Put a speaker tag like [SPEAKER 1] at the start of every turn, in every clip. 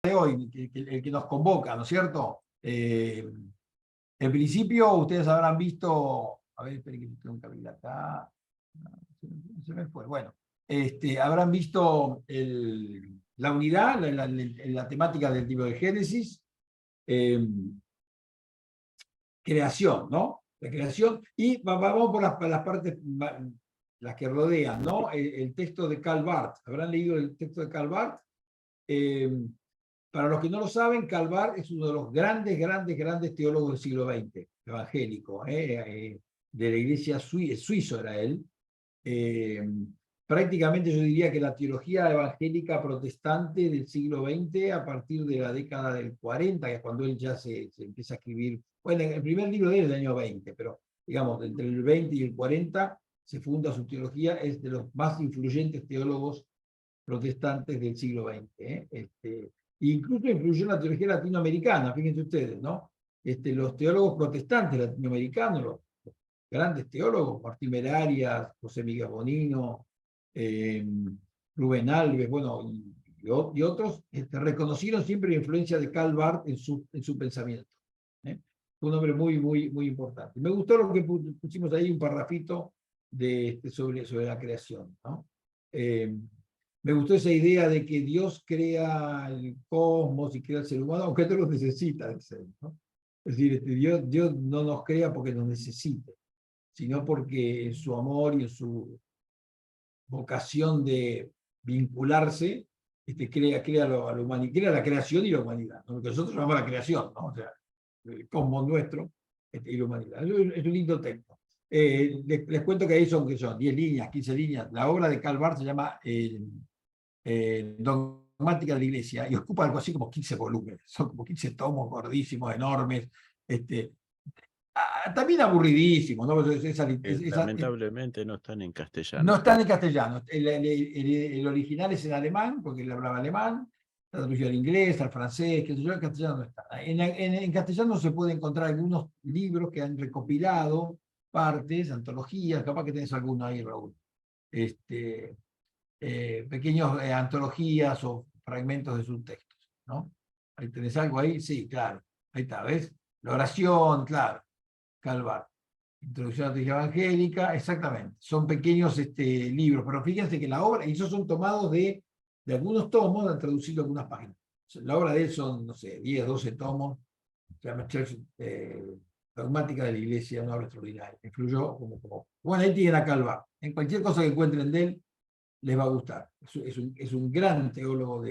[SPEAKER 1] de hoy, el que nos convoca, ¿no es cierto? En principio, ustedes habrán visto, a ver, esperen que tengo que abrir acá, no, se me fue, bueno, habrán visto la unidad, la temática del libro de Génesis, eh, creación, ¿no? La creación, y vamos por las partes, las que rodean, ¿no? El texto de Karl Barth, ¿habrán leído el texto de Karl Barth? Eh, Para los que no lo saben, Karl Barth es uno de los grandes teólogos del siglo XX, evangélico, de la iglesia suizo era él. Eh, Prácticamente yo diría que la teología evangélica protestante del siglo XX, a partir de la década del 40, que es cuando él ya se empieza a escribir, bueno, el primer libro de él es del año 20, pero digamos, entre el 20 y el 40 se funda su teología, es de los más influyentes teólogos protestantes del siglo XX. Incluso influyó en la teología latinoamericana, fíjense ustedes, ¿no? Los teólogos protestantes latinoamericanos, los grandes teólogos, Martín Merarias, José Miguel Bonino, eh, Rubén Alves, bueno, y otros, reconocieron siempre la influencia de Karl Barth en su pensamiento. Fue un hombre muy importante. Me gustó lo que pusimos ahí, un parrafito sobre la creación, ¿no? Me gustó esa idea de que Dios crea el cosmos y crea el ser humano, aunque no lo necesita, ¿no? Es decir, Dios no nos crea porque nos necesite, sino porque en su amor y en su vocación de vincularse, crea a la humanidad, crea la creación y la humanidad, ¿no? Lo que nosotros llamamos la creación, ¿no? O sea, el cosmos nuestro y la humanidad. Es un lindo texto. Les cuento que ahí son 10 líneas, 15 líneas. La obra de Karl Barth se llama Dogmática de la Iglesia y ocupa algo así como 15 volúmenes. Son como 15 tomos gordísimos, enormes. También aburridísimos, ¿no?
[SPEAKER 2] Lamentablemente no están en
[SPEAKER 1] No
[SPEAKER 2] castellano.
[SPEAKER 1] están en castellano. El original es en alemán, porque él hablaba alemán, está traducido al inglés, al francés, que yo, en castellano no está. En castellano se puede encontrar algunos libros que han recopilado partes, antologías, capaz que tenés alguno ahí, Raúl. Pequeños antologías o fragmentos de sus textos, ¿no? Ahí tenés algo ahí, sí, claro. Ahí está, ¿ves? La oración, claro. Calvar. Introducción a la teología evangélica, exactamente. Son pequeños libros, pero fíjense que la obra, y esos son tomados de algunos tomos, han traducido algunas páginas. La obra de él son, no sé, 10, 12 tomos, se llama Church, Dogmática de la Iglesia, una obra extraordinaria. Influyó como. Bueno, ahí tienen a Calvar. En cualquier cosa que encuentren de él, les va a gustar. Es un gran teólogo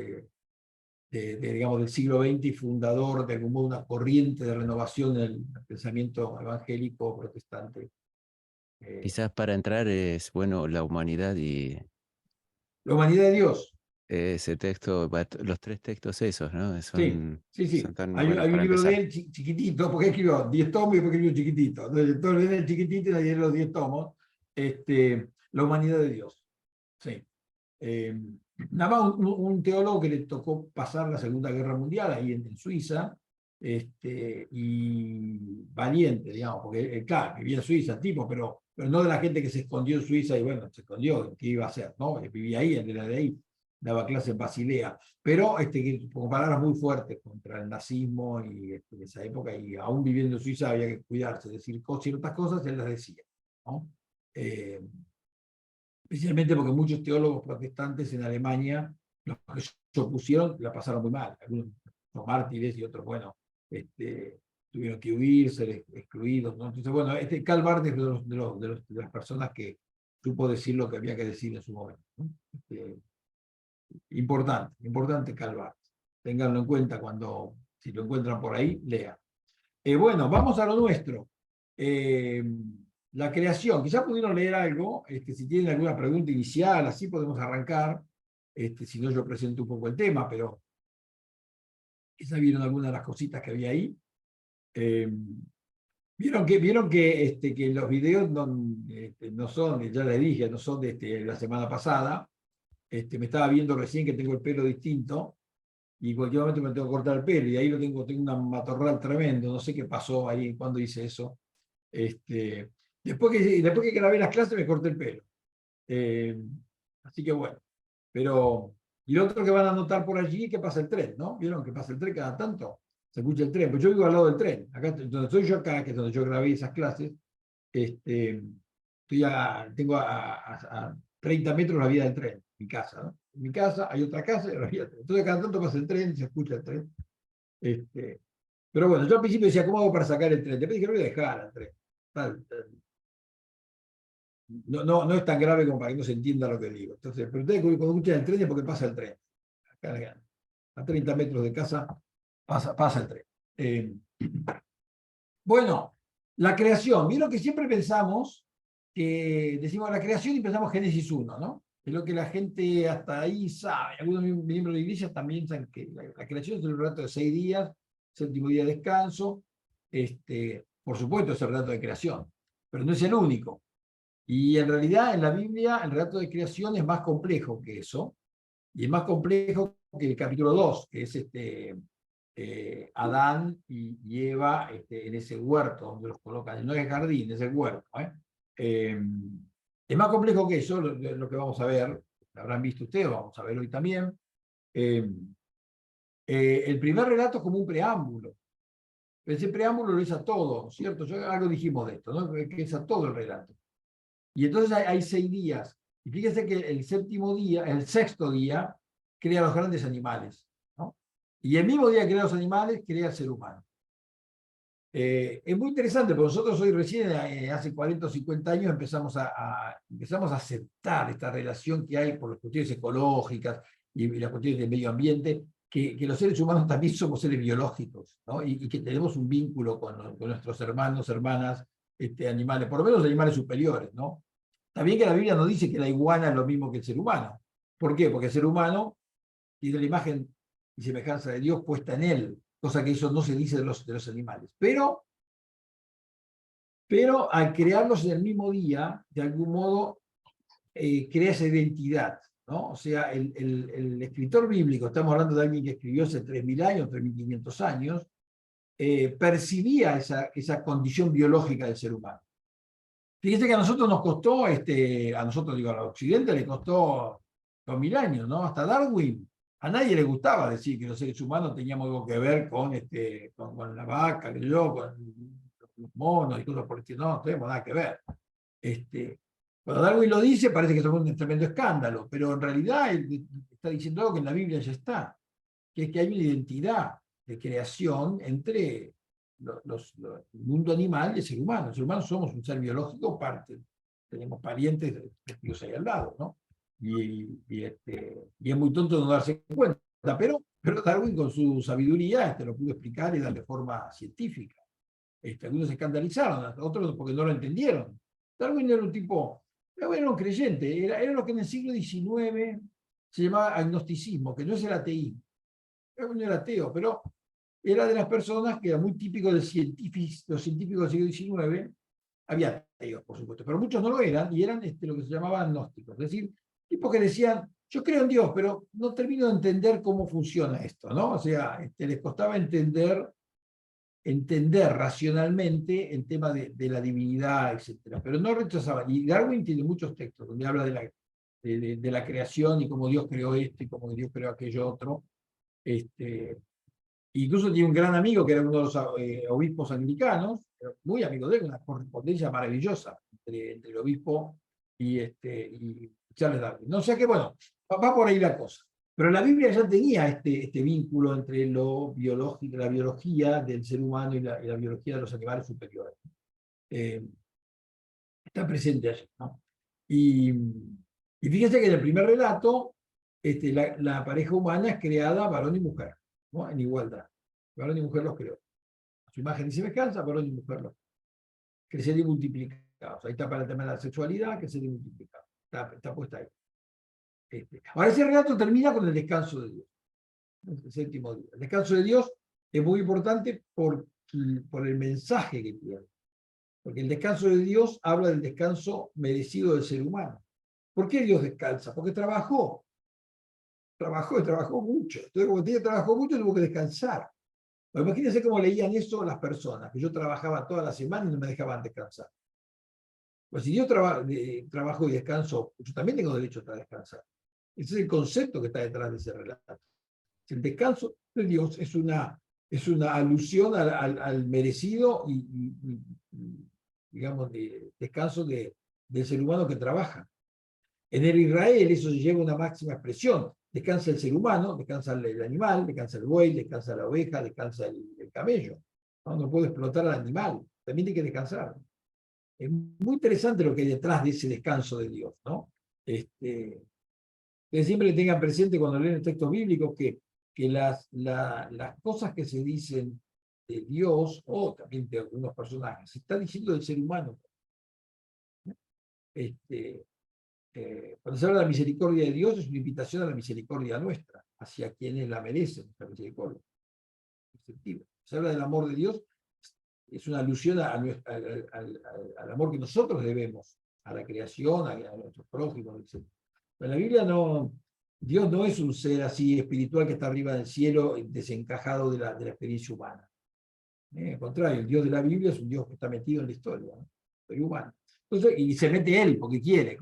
[SPEAKER 1] digamos, del siglo XX y fundador de algún modo una corriente de renovación en el pensamiento evangélico protestante.
[SPEAKER 2] Quizás para entrar es, bueno, la humanidad y
[SPEAKER 1] La humanidad de Dios.
[SPEAKER 2] ese texto, los tres textos esos, ¿no?
[SPEAKER 1] Sí, sí,
[SPEAKER 2] Son
[SPEAKER 1] sí.
[SPEAKER 2] tan
[SPEAKER 1] Hay
[SPEAKER 2] buenos
[SPEAKER 1] un
[SPEAKER 2] para
[SPEAKER 1] libro de
[SPEAKER 2] empezar.
[SPEAKER 1] él porque escribió 10 tomos y después escribió chiquitito. Entonces el chiquitito y nadie los 10 tomos. La humanidad de Dios. Sí. Nada más un teólogo que le tocó pasar la Segunda Guerra Mundial ahí en Suiza, y valiente, digamos, porque, claro, vivía en Suiza el tipo, pero no de la gente que se escondió en Suiza y bueno, se escondió, ¿qué iba a hacer? ¿No? Vivía ahí, él era de ahí, daba clase en Basilea, pero con palabras muy fuertes contra el nazismo y en esa época, y aún viviendo en Suiza había que cuidarse, decir ciertas cosas, él las decía, ¿no? Especialmente porque muchos teólogos protestantes en Alemania, los que se opusieron, la pasaron muy mal. Algunos son mártires y otros, bueno, tuvieron que huir, ser excluidos, ¿no? Entonces, bueno, Karl Barth es de las personas que supo decir lo que había que decir en su momento, ¿no? Importante Karl Barth. Ténganlo en cuenta si lo encuentran por ahí, lean. Bueno, vamos a lo nuestro. La creación. Quizás pudieron leer algo. Si tienen alguna pregunta inicial, así podemos arrancar. Si no, yo presento un poco el tema, pero quizás vieron algunas de las cositas que había ahí. Vieron que los videos no son, ya les dije, no son de la semana pasada. Me estaba viendo recién que tengo el pelo distinto y en cualquier momento me tengo que cortar el pelo y ahí tengo una matorral tremendo, no sé qué pasó ahí cuando hice eso. Después que grabé las clases me corté el pelo. Así que bueno, pero Y lo otro que van a notar por allí es que pasa el tren, ¿no? ¿Vieron que pasa el tren cada tanto? Se escucha el tren. Pues yo vivo al lado del tren. Acá, donde estoy yo acá, que es donde yo grabé esas clases, tengo a 30 metros la vía del tren, mi casa, ¿no? En mi casa hay otra casa y la vía del tren. Entonces cada tanto pasa el tren, se escucha el tren. Pero bueno, yo al principio decía, ¿cómo hago para sacar el tren? Después dije, lo voy a dejar al tren. No es tan grave como para que no se entienda lo que digo. Entonces, pero ustedes cuando escuchan el tren es porque pasa el tren. Acá, a 30 metros de casa pasa el tren. Bueno, la creación. Vieron que siempre pensamos que decimos la creación y pensamos Génesis 1, ¿no? Es lo que la gente hasta ahí sabe. Algunos miembros de la iglesia también saben que la creación es el relato de 6 días, séptimo día de descanso. Por supuesto es el relato de creación, pero no es el único. Y en realidad en la Biblia el relato de creación es más complejo que eso, y es más complejo que el capítulo 2, que es Adán y Eva en ese huerto donde los colocan, no es el jardín, es el huerto. Es más complejo que eso, lo que vamos a ver, lo habrán visto ustedes, vamos a ver hoy también. El primer relato es como un preámbulo. Ese preámbulo lo es a todo, ¿cierto? Algo dijimos de esto, ¿no? Que es a todo el relato. Y entonces hay 6 días. Y fíjense que el sexto día, crea los grandes animales, ¿no? Y el mismo día que crea los animales, crea el ser humano. Es muy interesante, porque nosotros hoy recién, hace 40 o 50 años, empezamos a aceptar esta relación que hay por las cuestiones ecológicas y las cuestiones del medio ambiente, que los seres humanos también somos seres biológicos, ¿no? Y que tenemos un vínculo con nuestros hermanos, hermanas, animales, por lo menos animales superiores, ¿no? También que la Biblia nos dice que la iguana es lo mismo que el ser humano. ¿Por qué? Porque el ser humano tiene la imagen y semejanza de Dios puesta en él, cosa que eso no se dice de los animales. Pero al crearlos en el mismo día, de algún modo, crea esa identidad, ¿no? O sea, el escritor bíblico, estamos hablando de alguien que escribió hace 3.000 años, 3.500 años, percibía esa condición biológica del ser humano. Fíjese que a nosotros nos costó, a nosotros digo, al occidente le costó 2.000 años, ¿no? Hasta Darwin. A nadie le gustaba decir que los seres humanos teníamos algo que ver con la vaca, con los monos y cosas por el estilo. No tenemos nada que ver. Cuando Darwin lo dice, parece que es un tremendo escándalo, pero en realidad él está diciendo algo que en la Biblia ya está, que es que hay una identidad de creación entre el mundo animal y el ser humano. El ser humano somos un ser biológico parte, tenemos parientes testigos ahí al lado, ¿no? Y es muy tonto no darse cuenta, pero Darwin con su sabiduría lo pudo explicar y darle forma científica. Algunos se escandalizaron, otros porque no lo entendieron. Darwin era un tipo, Darwin era un creyente, era lo que en el siglo XIX se llamaba agnosticismo, que no es el ateísmo. Darwin era ateo, pero era de las personas que era muy típico de los científicos del siglo XIX. Había ateos, por supuesto, pero muchos no lo eran, y eran lo que se llamaba agnósticos, es decir, tipos que decían, yo creo en Dios, pero no termino de entender cómo funciona esto, ¿no? O sea, les costaba entender racionalmente el tema de la divinidad, etc. Pero no rechazaban. Y Darwin tiene muchos textos donde habla de la creación y cómo Dios creó esto y cómo Dios creó aquello otro. Incluso tiene un gran amigo que era uno de los obispos anglicanos, muy amigo de él, una correspondencia maravillosa entre el obispo y Charles Darwin. No sé qué, bueno, va por ahí la cosa. Pero la Biblia ya tenía este vínculo entre lo biológico, la biología del ser humano y la biología de los animales superiores. Está presente allí, ¿no? Y fíjense que en el primer relato, la pareja humana es creada varón y mujer, ¿no? En igualdad. Varón y mujer los creó. A su imagen y semejanza, varón y mujer los crecer y multiplicados. Ahí está para el tema de la sexualidad, crecer y multiplicados. Está puesta ahí. Ahora ese relato termina con el descanso de Dios, el séptimo día. El descanso de Dios es muy importante por el mensaje que tiene. Porque el descanso de Dios habla del descanso merecido del ser humano. ¿Por qué Dios descansa? Porque trabajó mucho. Entonces, como trabajó mucho, tuvo que descansar. Pero imagínense cómo leían eso las personas, que yo trabajaba toda la semana y no me dejaban descansar. Pues si yo trabajo y descanso, yo también tengo derecho a descansar. Ese es el concepto que está detrás de ese relato. El descanso de Dios es una alusión al merecido digamos, descanso del ser humano que trabaja. En el Israel eso lleva una máxima expresión. Descansa el ser humano, descansa el animal, descansa el buey, descansa la oveja, descansa el camello. No puede explotar al animal, también tiene que descansar. Es muy interesante lo que hay detrás de ese descanso de Dios, ¿no? Que siempre tengan presente cuando leen el texto bíblico que las cosas que se dicen de Dios, o también de algunos personajes, se está diciendo del ser humano. Cuando se habla de la misericordia de Dios, es una invitación a la misericordia nuestra, hacia quienes la merecen, nuestra misericordia. Se habla del amor de Dios, es una alusión al amor que nosotros debemos a la creación, a nuestros prójimos, etc. Pero en la Biblia Dios no es un ser así espiritual que está arriba del cielo, desencajado de la experiencia humana. Al contrario, el Dios de la Biblia es un Dios que está metido en la historia, ¿no? Historia humana. Entonces, y se mete él porque quiere,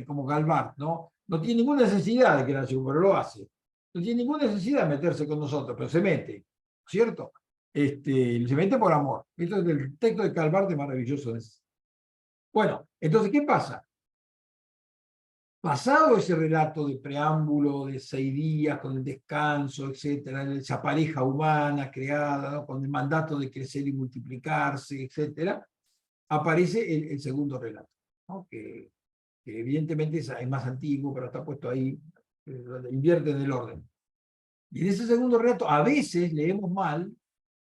[SPEAKER 1] como Calvart, ¿no? No tiene ninguna necesidad de que nació, pero lo hace. No tiene ninguna necesidad de meterse con nosotros, pero se mete, ¿cierto? Se mete por amor. Esto es el texto de Calvart, es maravilloso. Bueno, entonces, ¿qué pasa? Pasado ese relato de preámbulo de 6 días, con el descanso, etcétera, esa pareja humana creada, ¿no? Con el mandato de crecer y multiplicarse, etcétera, aparece el segundo relato, ¿no? que evidentemente es más antiguo, pero está puesto ahí, invierte en el orden. Y en ese segundo relato, a veces leemos mal,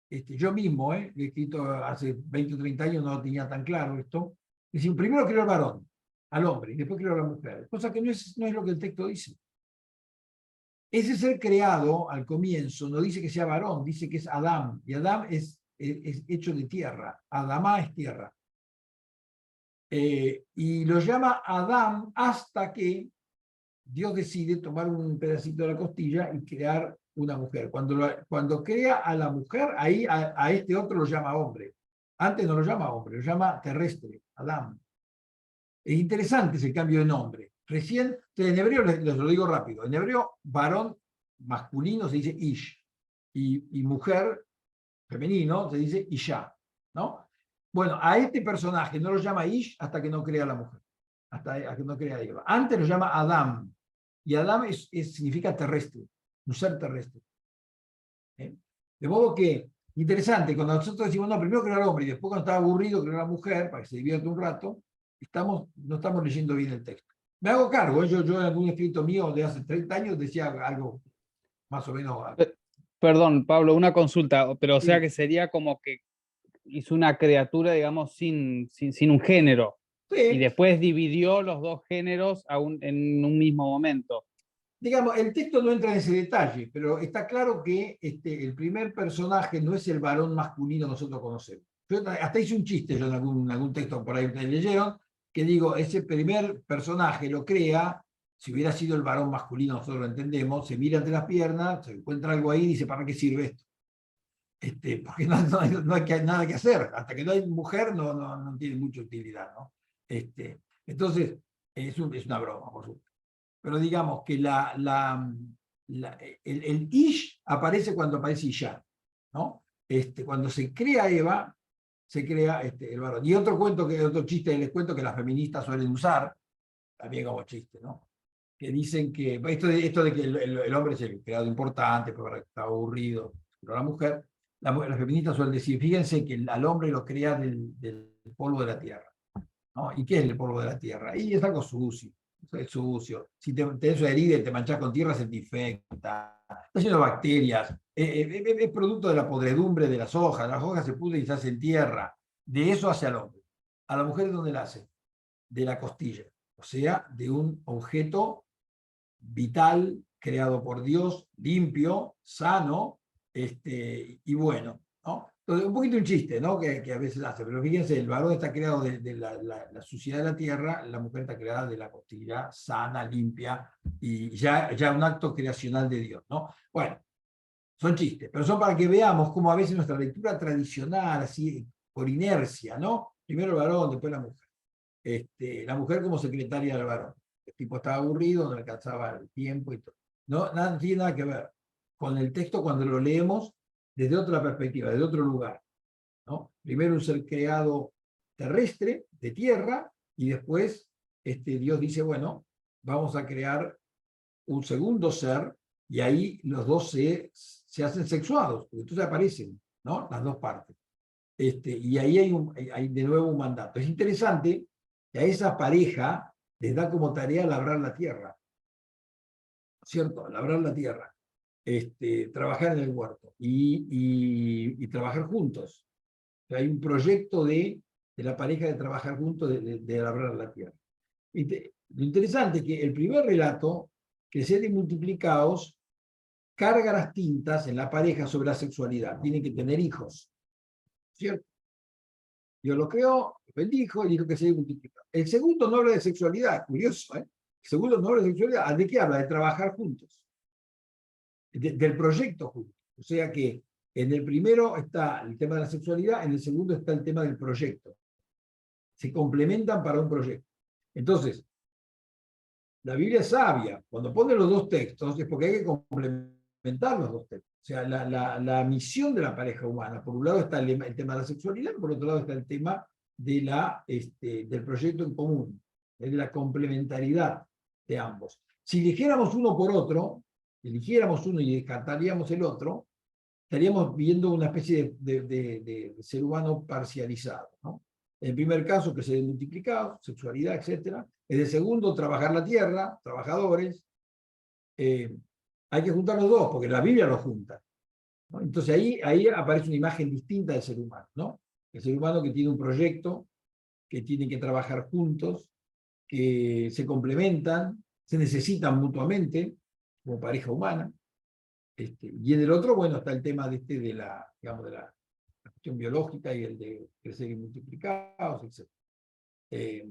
[SPEAKER 1] yo mismo, he escrito hace 20 o 30 años, no lo tenía tan claro esto, es decir, primero creó al varón, al hombre, y después creó a la mujer, cosa que no es lo que el texto dice. Ese ser creado al comienzo no dice que sea varón, dice que es Adán, y Adán es hecho de tierra, Adamá es tierra. Y lo llama Adán hasta que Dios decide tomar un pedacito de la costilla y crear una mujer. Cuando crea a la mujer, ahí a este otro lo llama hombre. Antes no lo llama hombre, lo llama terrestre, Adán. Es interesante ese cambio de nombre. Recién, en hebreo, les lo digo rápido, en hebreo, varón masculino se dice ish, y mujer femenino se dice isha, ¿no? Bueno, a este personaje no lo llama ish hasta que no crea a la mujer, hasta que no crea a Eva. Antes lo llama Adam, y Adam significa terrestre, un ser terrestre. De modo que, interesante, cuando nosotros decimos, no, primero crear al hombre y después cuando está aburrido crear a la mujer, para que se divierta un rato, no estamos leyendo bien el texto. Me hago cargo, yo en algún escrito mío de hace 30 años decía algo más o menos.
[SPEAKER 3] Perdón, Pablo, una consulta, pero o sea
[SPEAKER 1] Sí.
[SPEAKER 3] que sería como que hizo una criatura, digamos, sin un género, y
[SPEAKER 1] Sí,
[SPEAKER 3] después dividió los dos géneros en un mismo momento.
[SPEAKER 1] digamos, el texto no entra en ese detalle, pero está claro que el primer personaje no es el varón masculino que nosotros conocemos. Yo hasta hice un chiste yo en algún texto por ahí ustedes leyeron, que digo, ese primer personaje lo crea, si hubiera sido el varón masculino, nosotros lo entendemos, se mira entre las piernas, se encuentra algo ahí y dice, ¿para qué sirve esto? Porque no hay nada que hacer. Hasta que no hay mujer no tiene mucha utilidad, ¿no? Entonces, es una broma, por supuesto. Pero digamos que el ish aparece cuando aparece Isha, ¿no? Cuando se crea Eva, se crea el varón. Y otro chiste que les cuento que las feministas suelen usar, también como chiste, ¿no? Que dicen que esto de que el hombre es el creado importante, pero está aburrido, pero la mujer, las feministas suelen decir, fíjense que al hombre lo crea del polvo de la tierra, ¿no? ¿Y qué es el polvo de la tierra? Y es algo sucio. Es sucio. Si tenés una herida y te manchás con tierra, se te infecta. Está lleno de bacterias. Es producto de la podredumbre de las hojas. Las hojas se pudren y se hacen tierra. De eso hace al hombre. A la mujer, ¿de dónde la hace? De la costilla. O sea, de un objeto vital, creado por Dios, limpio, sano, y bueno, ¿no? Entonces, un poquito un chiste, ¿no? Que a veces hace, pero fíjense, el varón está creado de la suciedad de la tierra, la mujer está creada de la costilla sana, limpia, y ya un acto creacional de Dios, ¿no? Bueno, son chistes, pero son para que veamos cómo a veces nuestra lectura tradicional, así por inercia, ¿no? Primero el varón, después la mujer. La mujer como secretaria del varón. El tipo estaba aburrido, no le alcanzaba el tiempo y todo. No, nada, tiene nada que ver con el texto cuando lo leemos desde otra perspectiva, desde otro lugar, ¿no? Primero un ser creado terrestre, de tierra, y después Dios dice, bueno, vamos a crear un segundo ser, y ahí los dos se hacen sexuados, porque entonces aparecen, ¿no? Las dos partes. Y ahí hay de nuevo un mandato. Es interesante que a esa pareja les da como tarea labrar la tierra, ¿cierto? Labrar la tierra, trabajar en el huerto y trabajar juntos. O sea, hay un proyecto de la pareja de trabajar juntos, de labrar la tierra. Lo interesante es que el primer relato, crecer y multiplicaos, carga las tintas en la pareja sobre la sexualidad. Tienen que tener hijos, ¿cierto? Dios lo creó, lo bendijo y dijo que se multiplicado. El segundo no habla de sexualidad, curioso, ¿eh? El segundo no habla de sexualidad. ¿De qué habla? De trabajar juntos, del proyecto juntos. O sea que en el primero está el tema de la sexualidad, en el segundo está el tema del proyecto. Se complementan para un proyecto. Entonces, la Biblia es sabia. Cuando pone los dos textos es porque hay que complementar los dos textos. O sea, la misión de la pareja humana, por un lado está el tema de la sexualidad, por otro lado está el tema del proyecto en común, de la complementariedad de ambos. Si eligiéramos uno por otro, eligiéramos uno y descartaríamos el otro, estaríamos viendo una especie de ser humano parcializado, ¿no? En el primer caso, que se multiplicado, sexualidad, etc. En el segundo, trabajar la tierra, trabajadores. Hay que juntar los dos, porque la Biblia los junta, ¿no? Entonces ahí aparece una imagen distinta del ser humano, ¿no? El ser humano que tiene un proyecto, que tiene que trabajar juntos, que se complementan, se necesitan mutuamente como pareja humana. Y en el otro, bueno, está el tema digamos, de la cuestión biológica y el de crecer y multiplicados, etc.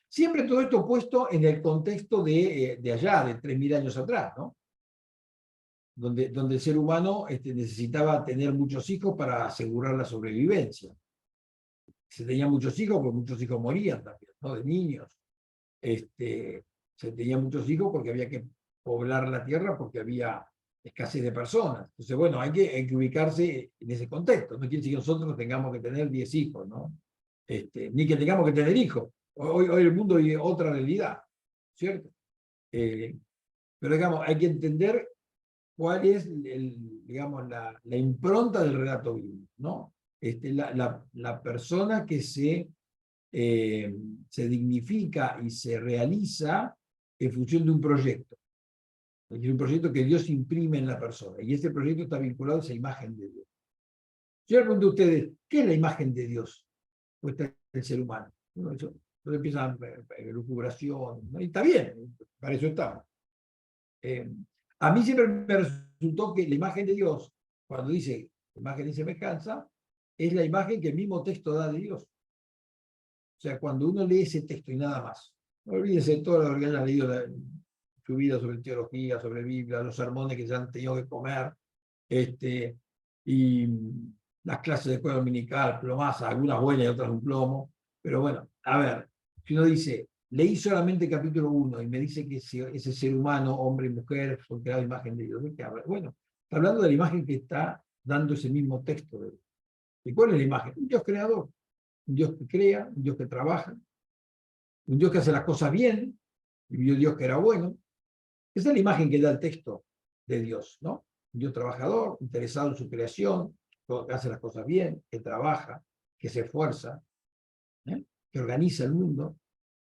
[SPEAKER 1] Siempre todo esto puesto en el contexto de allá, de 3.000 años atrás, ¿no? Donde el ser humano necesitaba tener muchos hijos para asegurar la sobrevivencia. Se tenían muchos hijos porque muchos hijos morían también, ¿no? De niños. Se tenían muchos hijos porque había que poblar la tierra porque había escasez de personas. Entonces, bueno, hay que ubicarse en ese contexto. No quiere decir que nosotros tengamos que tener 10 hijos, ¿no? Ni que tengamos que tener hijos. Hoy el mundo vive otra realidad, ¿cierto? Pero digamos, hay que entender cuál es digamos, la impronta del relato bíblico, ¿no? La persona que se dignifica y se realiza en función de un proyecto. Es un proyecto que Dios imprime en la persona. Y ese proyecto está vinculado a esa imagen de Dios. Yo les pregunto a ustedes, ¿qué es la imagen de Dios? Puesta en el ser humano. Entonces empiezan lucubración, ¿no? Y está bien, para eso estamos. A mí siempre me resultó que la imagen de Dios, cuando dice imagen y semejanza, es la imagen que el mismo texto da de Dios. O sea, cuando uno lee ese texto y nada más, no olvídese de todo lo que hayan leído su vida sobre teología, sobre Biblia, los sermones que se han tenido que comer, y las clases de escuela dominical, plomadas, algunas buenas y otras un plomo. Pero bueno, a ver, si uno dice, leí solamente capítulo 1 y me dice que ese ser humano, hombre y mujer, son creados imagen de Dios, ¿de qué habla? Bueno, está hablando de la imagen que está dando ese mismo texto de Dios. ¿Y cuál es la imagen? Un Dios creador, un Dios que crea, un Dios que trabaja, un Dios que hace las cosas bien, y vio Dios que era bueno. Esa es la imagen que da el texto de Dios, ¿no? Un Dios trabajador, interesado en su creación, que hace las cosas bien, que trabaja, que se esfuerza, que organiza el mundo.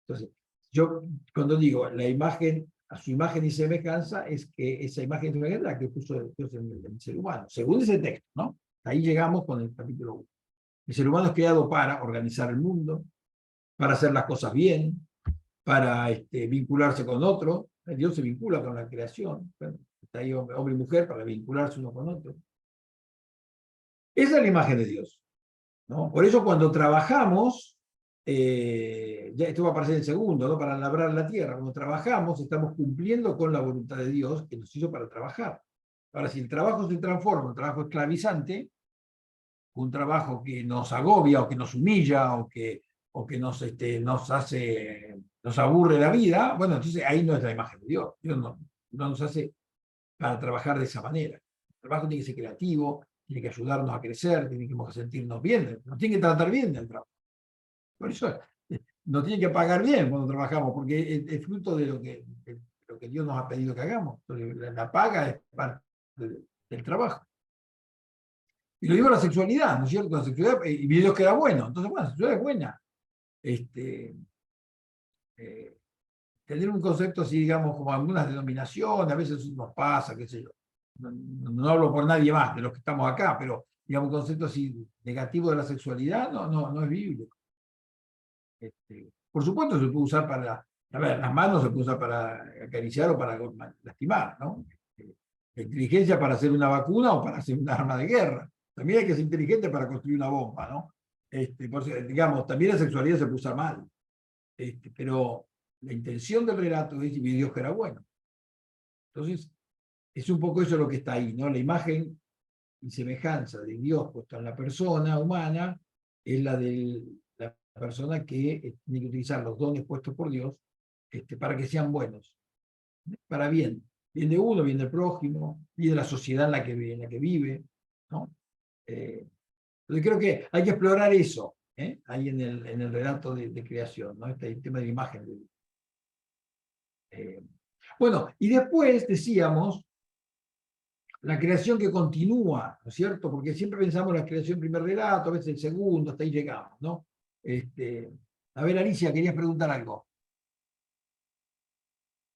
[SPEAKER 1] Entonces, yo cuando digo la imagen, a su imagen y semejanza, es que esa imagen es la que puso Dios en el ser humano, según ese texto, ¿no? Ahí llegamos con el capítulo 1. El ser humano es creado para organizar el mundo, para hacer las cosas bien, para vincularse con otro. Dios se vincula con la creación. Está ahí hombre y mujer para vincularse uno con otro. Esa es la imagen de Dios, ¿no? Por eso cuando trabajamos, ya esto va a aparecer en segundo, ¿no? Para labrar la tierra, cuando trabajamos estamos cumpliendo con la voluntad de Dios que nos hizo para trabajar. Ahora, si el trabajo se transforma en un trabajo esclavizante, un trabajo que nos agobia o que nos humilla o que o que nos aburre la vida, bueno, entonces ahí no es la imagen de Dios. Dios no nos hace para trabajar de esa manera. El trabajo tiene que ser creativo, tiene que ayudarnos a crecer, tiene que sentirnos bien, nos tiene que tratar bien el trabajo. Por eso nos tiene que pagar bien cuando trabajamos, porque es fruto de lo que Dios nos ha pedido que hagamos. Entonces, la paga es parte del trabajo. Y lo digo a la sexualidad, ¿no es cierto? La sexualidad, y Dios que era bueno. Entonces, bueno, la sexualidad es buena. Tener un concepto así, digamos, como algunas denominaciones, a veces nos pasa, qué sé yo. No hablo por nadie más de los que estamos acá, pero digamos, un concepto así negativo de la sexualidad no es bíblico. Por supuesto se puede usar para, a ver, las manos se puede usar para acariciar o para lastimar, ¿no? La inteligencia para hacer una vacuna o para hacer un arma de guerra. También hay que ser inteligente para construir una bomba, ¿no? Digamos, también la sexualidad se puede usar mal. Pero la intención del relato es y Dios que era bueno. Entonces, es un poco eso lo que está ahí, ¿no? La imagen y semejanza de Dios puesta en la persona humana es la de la persona que tiene que utilizar los dones puestos por Dios para que sean buenos, para bien. Bien de uno, bien del prójimo, bien de la sociedad en la que vive, ¿no? Entonces creo que hay que explorar eso, ahí en el relato de creación, ¿no? El tema de la imagen de Dios. Bueno, y después decíamos la creación que continúa, ¿no es cierto? Porque siempre pensamos la creación primer relato, a veces el segundo, hasta ahí llegamos, ¿no? A ver, Alicia, querías preguntar algo.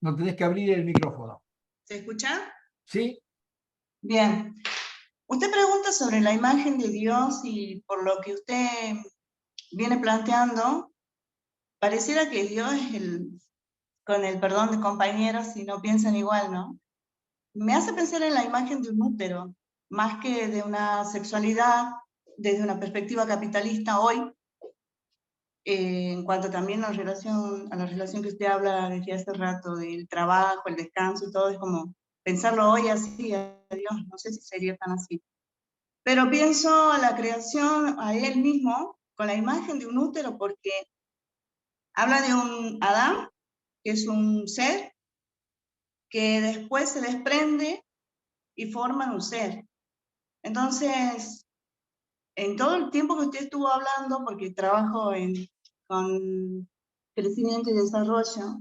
[SPEAKER 1] No tenés que abrir el micrófono.
[SPEAKER 4] ¿Se escucha?
[SPEAKER 1] ¿Sí?
[SPEAKER 4] Bien. Usted pregunta sobre la imagen de Dios y por lo que usted viene planteando, pareciera que Dios es con el perdón de compañeros, si no piensan igual, ¿no? Me hace pensar en la imagen de un útero, más que de una sexualidad desde una perspectiva capitalista hoy, en cuanto también a la relación que usted habla desde hace rato, del trabajo, el descanso y todo, es como pensarlo hoy así, a Dios, no sé si sería tan así. Pero pienso a la creación, a él mismo, con la imagen de un útero, porque habla de un Adán, que es un ser, que después se desprende y forma un ser. Entonces, en todo el tiempo que usted estuvo hablando, porque trabajo con crecimiento y desarrollo,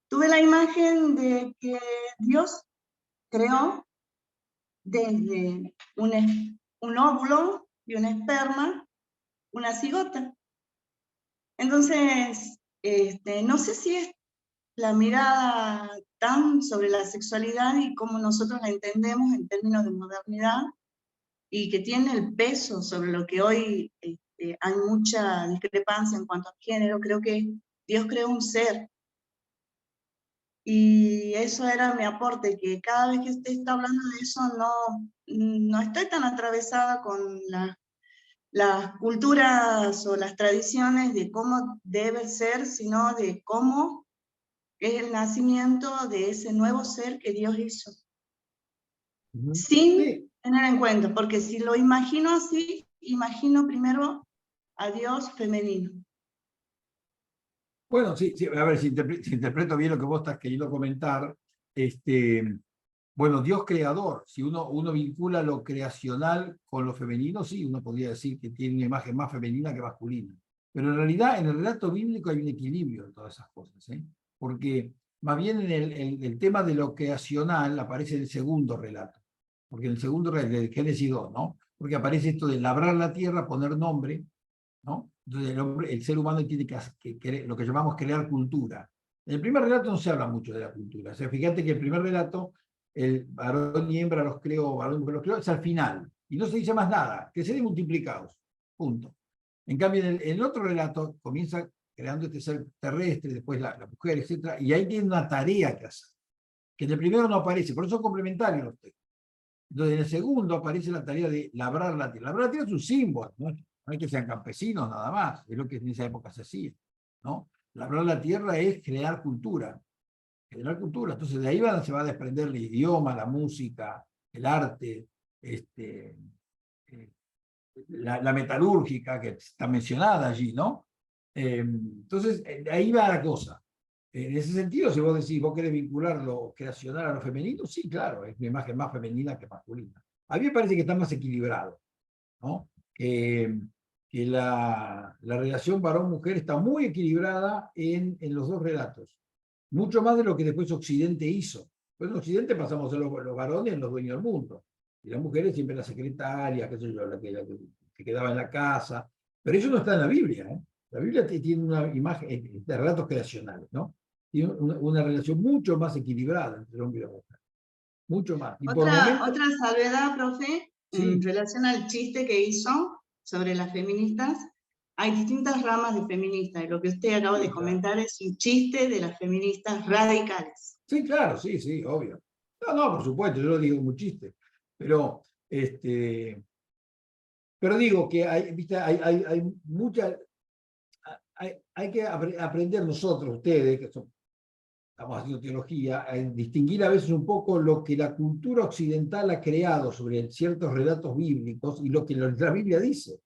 [SPEAKER 4] tuve la imagen de que Dios creó desde un óvulo y un esperma, una cigota. Entonces, no sé si es la mirada tan sobre la sexualidad y cómo nosotros la entendemos en términos de modernidad, y que tiene el peso sobre lo que hoy hay mucha discrepancia en cuanto a género. Creo que Dios creó un ser, y eso era mi aporte, que cada vez que usted está hablando de eso, no estoy tan atravesada con las culturas o las tradiciones de cómo debe ser, sino de cómo es el nacimiento de ese nuevo ser que Dios hizo. Sin
[SPEAKER 1] Sí.
[SPEAKER 4] tener en cuenta, porque si lo imagino así, imagino primero a Dios femenino.
[SPEAKER 1] Bueno, sí, a ver si interpreto bien lo que vos estás queriendo comentar. Bueno, Dios creador, si uno vincula lo creacional con lo femenino, sí, uno podría decir que tiene una imagen más femenina que masculina. Pero en realidad, en el relato bíblico hay un equilibrio en todas esas cosas, porque más bien en el tema de lo creacional aparece el segundo relato, porque en el segundo relato, de Génesis 2, ¿no? Porque aparece esto de labrar la tierra, poner nombre, ¿no? Entonces el ser humano tiene que lo que llamamos crear cultura. En el primer relato no se habla mucho de la cultura. O sea, fíjate que el primer relato, el varón y hembra los creó, varón y mujer los creó, es al final. Y no se dice más nada, que sean multiplicados. Punto. En cambio, en el otro relato comienza creando este ser terrestre, después la mujer, etc. Y ahí tiene una tarea que hacer, que en el primero no aparece, por eso son complementarios los textos. Entonces, en el segundo aparece la tarea de labrar la tierra. Labrar la tierra es un símbolo, ¿no? No hay que sean campesinos nada más, es lo que en esa época se hacía, ¿no? Labrar la tierra es crear cultura, entonces de ahí se va a desprender el idioma, la música, el arte, la metalúrgica que está mencionada allí, ¿no? Entonces, ahí va la cosa. En ese sentido, si vos decís, vos querés vincular lo creacional a lo femenino, sí, claro, es una imagen más femenina que masculina. A mí me parece que está más equilibrado, ¿no? Que la relación varón-mujer está muy equilibrada en los dos relatos. Mucho más de lo que después Occidente hizo. Pues en Occidente pasamos a ser los varones los dueños del mundo. Y las mujeres siempre la secretaria, qué sé yo, la que quedaba en la casa. Pero eso no está en la Biblia, ¿eh? La Biblia tiene una imagen de relatos creacionales, ¿no? Tiene una relación mucho más equilibrada entre el hombre y la mujer. Mucho más. Y por momentos,
[SPEAKER 4] Otra salvedad, profe,
[SPEAKER 1] sí,
[SPEAKER 4] en relación al chiste que hizo sobre las feministas, hay distintas ramas de feministas, y lo que usted acaba
[SPEAKER 1] sí,
[SPEAKER 4] de
[SPEAKER 1] claro.
[SPEAKER 4] comentar es un chiste de las feministas radicales.
[SPEAKER 1] Sí, claro, sí, sí, obvio. No, no, por supuesto, yo lo digo como un chiste. Pero, pero digo que hay, ¿viste? Hay mucha, hay que aprender nosotros, ustedes, que estamos haciendo teología, a distinguir a veces un poco lo que la cultura occidental ha creado sobre ciertos relatos bíblicos y lo que la Biblia dice.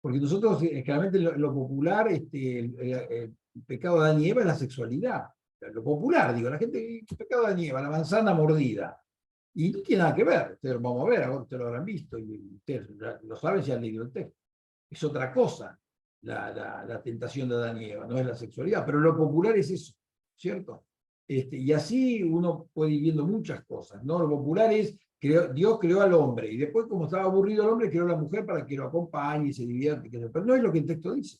[SPEAKER 1] Porque nosotros, generalmente, lo popular, el pecado de Adán y Eva es la sexualidad. Lo popular, digo, la gente, el pecado de Adán y Eva, la manzana mordida. Y no tiene nada que ver, ustedes lo vamos a ver, ahora ustedes lo habrán visto, y ustedes lo saben si han leído el texto. Es otra cosa la tentación de Adán y Eva, no es la sexualidad, pero lo popular es eso, ¿cierto? Y así uno puede ir viendo muchas cosas, ¿no? Lo popular es, Dios creó al hombre, y después, como estaba aburrido el hombre, creó a la mujer para que lo acompañe y se divierte, pero no es lo que el texto dice.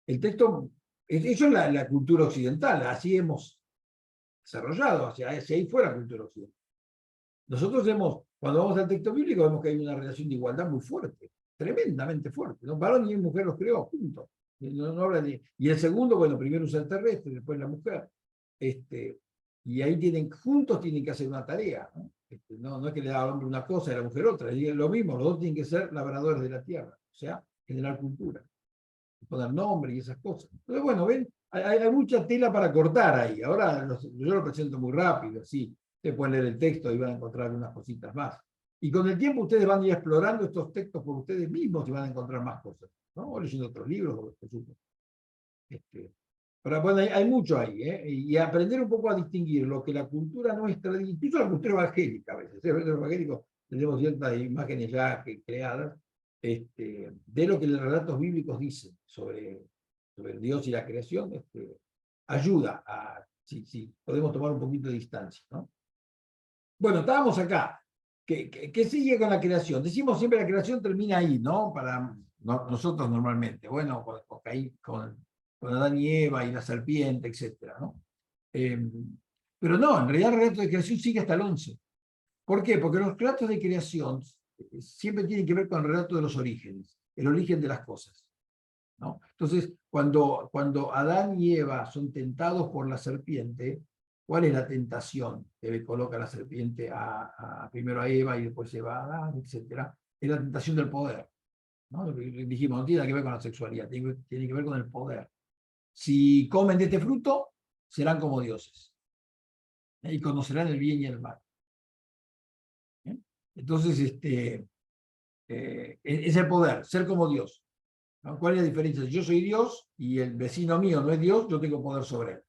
[SPEAKER 1] El texto, eso es la cultura occidental, así hemos desarrollado, hacia ahí fue la cultura occidental. Nosotros cuando vamos al texto bíblico, vemos que hay una relación de igualdad muy fuerte, tremendamente fuerte, ¿no? Varón y mujer los creó juntos. No habla y el segundo, bueno, primero usa el terrestre, después la mujer. Y ahí juntos tienen que hacer una tarea, ¿no? No es que le da al hombre una cosa y a la mujer otra, es lo mismo, los dos tienen que ser labradores de la tierra, o sea, generar cultura, poner nombre y esas cosas. Entonces, bueno, ven, hay mucha tela para cortar ahí. Ahora yo lo presento muy rápido, así. Ustedes pueden leer el texto y van a encontrar unas cositas más. Y con el tiempo ustedes van a ir explorando estos textos por ustedes mismos y van a encontrar más cosas, ¿no? O leyendo otros libros, por supuesto. Pero bueno, hay mucho ahí, ¿eh? Y aprender un poco a distinguir lo que la cultura nuestra, incluso la cultura evangélica a veces, ¿eh? Los evangélicos tenemos ciertas imágenes ya creadas, de lo que los relatos bíblicos dicen sobre Dios y la creación, ayuda a, si podemos tomar un poquito de distancia, ¿no? Bueno, estábamos acá. ¿Qué sigue con la creación? Decimos siempre la creación termina ahí, ¿no? Para nosotros normalmente. Bueno, con Adán y Eva y la serpiente, etc., ¿no? Pero no, en realidad el relato de creación sigue hasta el 11. ¿Por qué? Porque los relatos de creación siempre tienen que ver con el relato de los orígenes, el origen de las cosas, ¿no? Entonces, cuando Adán y Eva son tentados por la serpiente, ¿cuál es la tentación que coloca la serpiente primero a Eva y después Eva a Adán, etcétera? Es la tentación del poder, ¿no? Dijimos, no tiene nada que ver con la sexualidad, tiene que ver con el poder. Si comen de este fruto, serán como dioses, y conocerán el bien y el mal. Entonces, es el poder, ser como Dios, ¿no? ¿Cuál es la diferencia? Si yo soy Dios y el vecino mío no es Dios, yo tengo poder sobre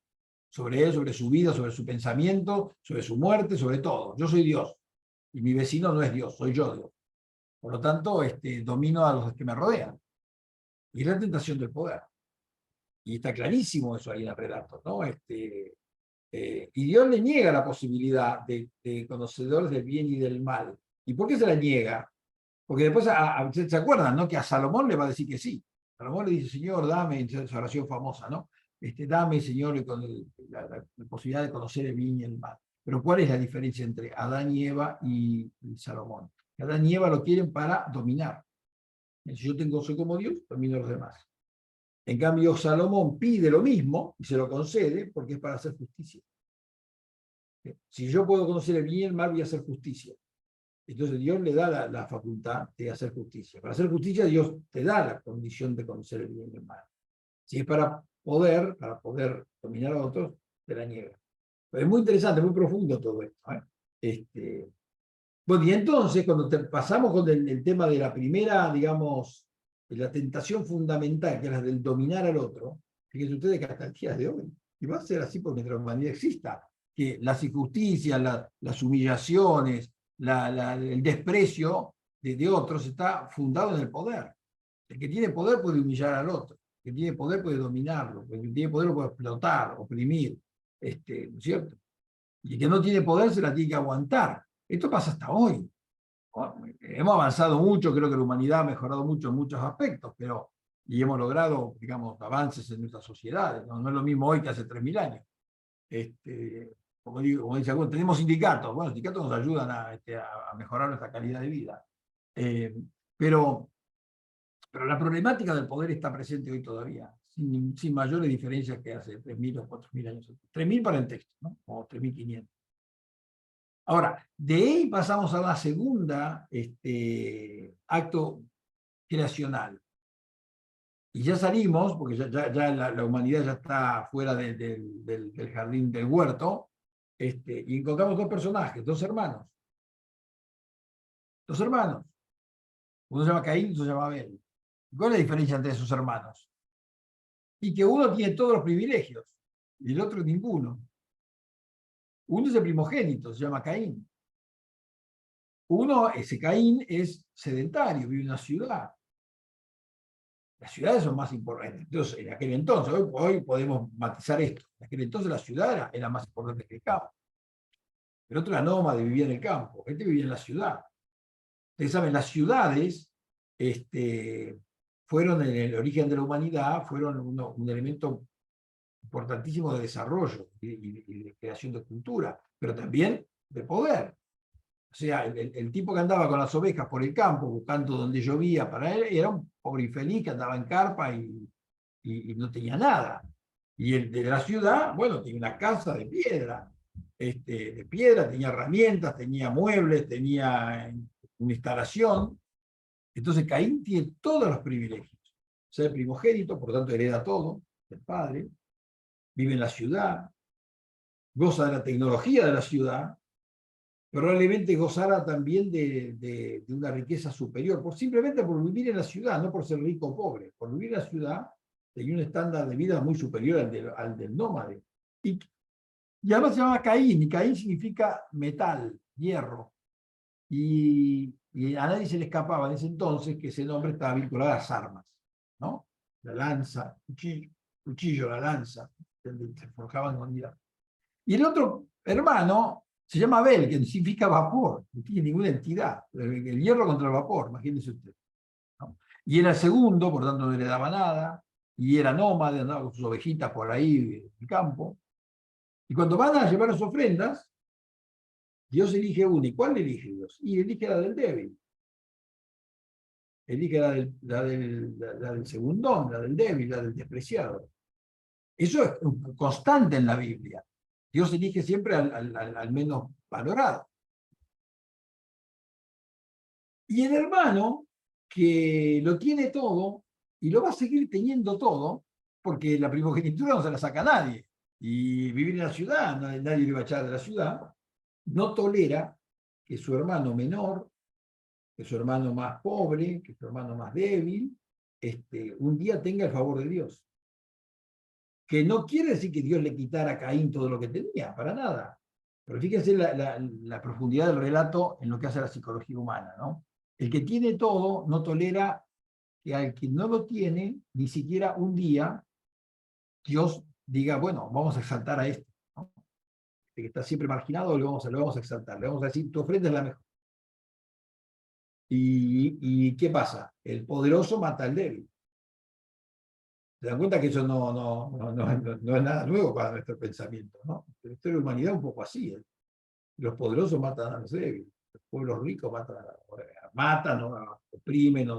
[SPEAKER 1] él, sobre su vida, sobre su pensamiento, sobre su muerte, sobre todo. Yo soy Dios y mi vecino no es Dios, soy yo Dios. Por lo tanto, domino a los que me rodean. Y es la tentación del poder. Y está clarísimo eso ahí en el relato, ¿no? Y Dios le niega la posibilidad de conocedores del bien y del mal. ¿Y por qué se la niega? Porque después, ¿se acuerdan, no? Que a Salomón le va a decir que sí. Salomón le dice, Señor, dame, en su oración famosa, ¿no? Dame, Señor, con la posibilidad de conocer el bien y el mal. Pero ¿cuál es la diferencia entre Adán y Eva y Salomón? Adán y Eva lo quieren para dominar. Si yo soy como Dios, domino a los demás. En cambio, Salomón pide lo mismo y se lo concede porque es para hacer justicia. Si yo puedo conocer el bien y el mal, voy a hacer justicia. Entonces Dios le da la facultad de hacer justicia. Para hacer justicia, Dios te da la condición de conocer el bien y el mal. Si es para poder dominar a otros, te la niega. Pero es muy interesante, muy profundo todo esto, ¿eh? Bueno, y entonces, cuando pasamos con el tema de la primera, digamos, la tentación fundamental, que es la del dominar al otro, fíjense ustedes que hasta el día de hoy, y va a ser así porque mientras la humanidad exista, que las injusticias, las humillaciones, el desprecio de otros está fundado en el poder. El que tiene poder puede humillar al otro, el que tiene poder puede dominarlo, el que tiene poder lo puede explotar, oprimir, ¿no es cierto? Y el que no tiene poder se la tiene que aguantar. Esto pasa hasta hoy. Hemos avanzado mucho, creo que la humanidad ha mejorado mucho en muchos aspectos, y hemos logrado, digamos, avances en nuestras sociedades. No es lo mismo hoy que hace 3000 años. Como dice alguno, tenemos sindicatos. Bueno, los sindicatos nos ayudan a mejorar nuestra calidad de vida. Pero la problemática del poder está presente hoy todavía, sin mayores diferencias que hace 3000 o 4000 años. 3000 para el texto, ¿no? O 3500. Ahora, de ahí pasamos a la segunda acto creacional. Y ya salimos, porque ya la humanidad ya está fuera del jardín del huerto, y encontramos dos personajes, dos hermanos. Dos hermanos. Uno se llama Caín y otro se llama Abel. ¿Cuál es la diferencia entre esos hermanos? Y que uno tiene todos los privilegios y el otro ninguno. Uno es el primogénito, se llama Caín. Ese Caín es sedentario, vive en una ciudad. Las ciudades son más importantes. Entonces, en aquel entonces, hoy podemos matizar esto. En aquel entonces la ciudad era más importante que el campo. El otro era nómade, vivía en el campo. Este vivía en la ciudad. Ustedes saben, las ciudades fueron en el origen de la humanidad, fueron un elemento importantísimo de desarrollo y de creación de cultura, pero también de poder. O sea, el tipo que andaba con las ovejas por el campo, buscando donde llovía para él, era un pobre infeliz que andaba en carpa y no tenía nada. Y el de la ciudad, bueno, tenía una casa de piedra, tenía herramientas, tenía muebles, tenía una instalación. Entonces Caín tiene todos los privilegios. O sea, el primogénito, por tanto, hereda todo del padre, vive en la ciudad, goza de la tecnología de la ciudad, probablemente gozara también de una riqueza superior, simplemente por vivir en la ciudad, no por ser rico o pobre. Por vivir en la ciudad tenía un estándar de vida muy superior al del nómade. Y además se llama Caín, y Caín significa metal, hierro. Y a nadie se le escapaba en ese entonces que ese nombre estaba vinculado a las armas, ¿no? La lanza, cuchillo, la lanza, se forjaban con ira. Y el otro hermano se llama Abel, que significa vapor, no tiene ninguna entidad. El hierro contra el vapor, imagínense usted, ¿no? Y era el segundo, por tanto no le daba nada, y era nómade, andaba con sus ovejitas por ahí en el campo. Y cuando van a llevar las ofrendas, Dios elige una. ¿Y cuál elige Dios? Y elige la del débil. Elige la del segundón, la del débil, la del despreciado. Eso es constante en la Biblia. Dios elige siempre al menos valorado. Y el hermano que lo tiene todo y lo va a seguir teniendo todo, porque la primogenitura no se la saca a nadie. Y vivir en la ciudad, nadie le va a echar de la ciudad. No tolera que su hermano menor, que su hermano más pobre, que su hermano más débil, un día tenga el favor de Dios. Que no quiere decir que Dios le quitara a Caín todo lo que tenía, para nada. Pero fíjense la profundidad del relato en lo que hace a la psicología humana, ¿no? El que tiene todo no tolera que al que no lo tiene, ni siquiera un día, Dios diga, bueno, vamos a exaltar a este, ¿no? Que está siempre marginado, lo vamos a exaltar, le vamos a decir, tu ofrenda es la mejor. ¿Y qué pasa? El poderoso mata al débil. ¿Se dan cuenta que eso no es nada nuevo para nuestro pensamiento, ¿no? La historia de la humanidad es un poco así. Los poderosos matan a los débiles, los pueblos ricos matan oprimen,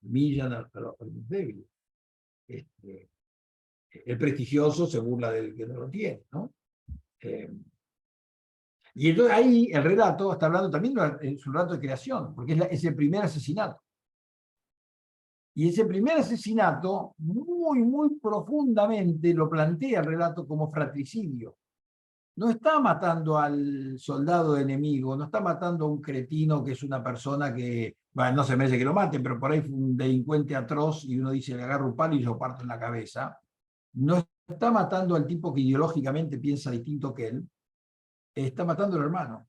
[SPEAKER 1] humillan a los débiles. El prestigioso se burla del que no lo tiene, ¿no? Y entonces ahí el relato está hablando también de su relato de creación, porque es el primer asesinato. Y ese primer asesinato, muy, muy profundamente, lo plantea el relato como fratricidio. no está matando al soldado enemigo, no está matando a un cretino que es una persona que, bueno, no se merece que lo maten, pero por ahí fue un delincuente atroz y uno dice, le agarro un palo y lo parto en la cabeza. No está matando al tipo que ideológicamente piensa distinto que él, está matando al hermano.